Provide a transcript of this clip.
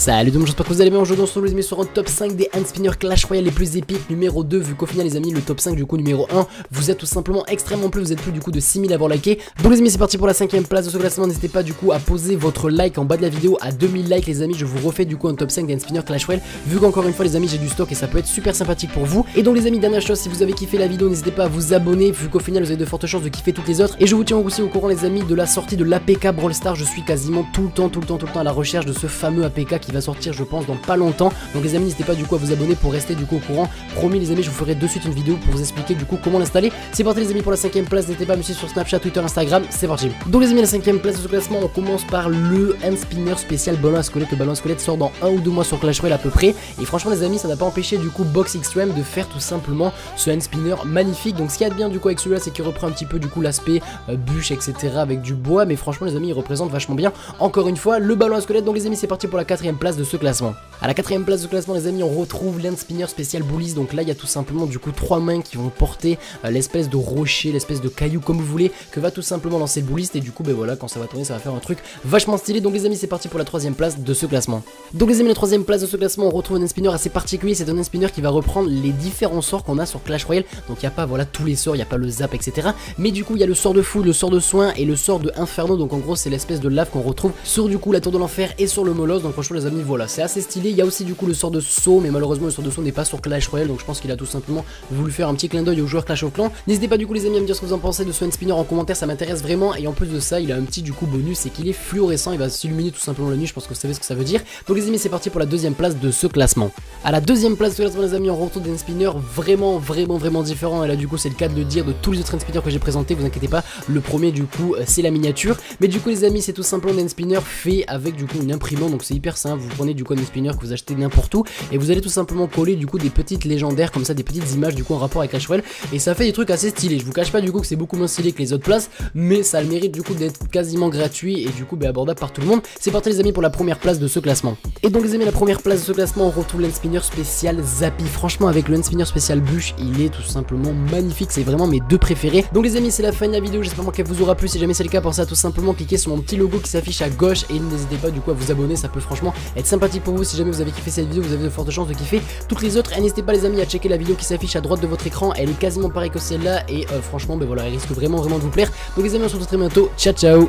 Salut tout le monde, j'espère que vous allez bien. Aujourd'hui on se retrouve les amis sur un top 5 des hand spinners Clash Royale les plus épiques numéro 2, vu qu'au final les amis le top 5 du coup numéro 1 vous êtes tout simplement extrêmement plus, vous êtes plus du coup de 6000 à avoir liké. Donc les amis c'est parti pour la 5ème place de ce classement. N'hésitez pas du coup à poser votre like en bas de la vidéo à 2000 likes les amis. Je vous refais du coup un top 5 des hand spinners Clash Royale, vu qu'encore une fois les amis j'ai du stock et ça peut être super sympathique pour vous. Et donc les amis, dernière chose, si vous avez kiffé la vidéo n'hésitez pas à vous abonner, vu qu'au final vous avez de fortes chances de kiffer toutes les autres. Et je vous tiens aussi au courant les amis de la sortie de l'APK Brawl Stars. Je suis quasiment tout le temps à la recherche de ce fameux APK qui va sortir je pense dans pas longtemps. Donc les amis n'hésitez pas du coup à vous abonner pour rester du coup au courant. Promis les amis, je vous ferai de suite une vidéo pour vous expliquer du coup comment l'installer. C'est parti les amis pour la 5ème place. N'hésitez pas à me suivre sur Snapchat, Twitter, Instagram. C'est parti. Donc les amis, la 5ème place de ce classement, on commence par le hand spinner spécial ballon à squelette. Le ballon à squelette sort dans 1 ou 2 mois sur Clash Royale à peu près. Et franchement les amis, ça n'a pas empêché du coup Box Extreme de faire tout simplement ce hand spinner magnifique. Donc ce qu'il y a de bien du coup avec celui-là, c'est qu'il reprend un petit peu du coup l'aspect bûche etc avec du bois. Mais franchement les amis, il représente vachement bien encore une fois le ballon à squelette. Donc les amis, c'est parti pour la 4ème place de ce classement. À la 4ème place de classement les amis, on retrouve l'hand spinner spécial bullies. Donc là il y a tout simplement du coup 3 mains qui vont porter l'espèce de rocher, l'espèce de caillou comme vous voulez, que va tout simplement lancer le bulliste. Et du coup ben voilà, quand ça va tourner ça va faire un truc vachement stylé. Donc les amis, c'est parti pour la 3ème place de ce classement. Donc les amis, la 3ème place de ce classement, on retrouve un hand spinner assez particulier. C'est un hand spinner qui va reprendre les différents sorts qu'on a sur Clash Royale. Donc il n'y a pas voilà tous les sorts, il n'y a pas le zap etc, mais du coup il y a le sort de foudre, le sort de soin et le sort de inferno. Donc en gros c'est l'espèce de lave qu'on retrouve sur du coup la tour de l'enfer et sur le molosse. Donc franchement les amis, voilà, c'est assez stylé. Il y a aussi du coup le sort de saut, mais malheureusement le sort de saut n'est pas sur Clash Royale, donc je pense qu'il a tout simplement voulu faire un petit clin d'œil aux joueurs Clash of Clans. N'hésitez pas du coup les amis à me dire ce que vous en pensez de ce hand spinner en commentaire, ça m'intéresse vraiment. Et en plus de ça, il a un petit du coup bonus, c'est qu'il est fluorescent, il va s'illuminer tout simplement la nuit. Je pense que vous savez ce que ça veut dire. Donc les amis, c'est parti pour la 2ème place de ce classement. À la 2ème place de ce classement les amis, on retrouve des hand spinners vraiment différents. Et là du coup c'est le cas de le dire de tous les autres hand spinners que j'ai présentés, vous inquiétez pas. Le premier du coup c'est la miniature, mais du coup les amis c'est tout simplement un hand spinner fait avec du coup une imprimante. Donc c'est hyper simple, vous prenez du coup un hand spinner que vous achetez n'importe où et vous allez tout simplement coller du coup des petites légendaires comme ça, des petites images du coup en rapport avec Clash Royale, et ça fait des trucs assez stylés. Je vous cache pas du coup que c'est beaucoup moins stylé que les autres places, mais ça a le mérite du coup d'être quasiment gratuit et du coup abordable par tout le monde. C'est parti les amis pour la première place de ce classement. Et donc les amis, la première place de ce classement, on retrouve le hand spinner spécial Zappy. Franchement avec le hand spinner spécial bûche, il est tout simplement magnifique, c'est vraiment mes deux préférés. Donc les amis, c'est la fin de la vidéo, j'espère qu'elle vous aura plu. Si jamais c'est le cas, pensez à tout simplement cliquer sur mon petit logo qui s'affiche à gauche et n'hésitez pas du coup à vous abonner, ça peut franchement être sympathique pour vous. Si jamais vous avez kiffé cette vidéo, vous avez de fortes chances de kiffer toutes les autres. Et n'hésitez pas les amis à checker la vidéo qui s'affiche à droite de votre écran, elle est quasiment pareille que celle-là et franchement ben voilà, elle risque vraiment de vous plaire. Donc les amis, on se retrouve très bientôt, ciao ciao.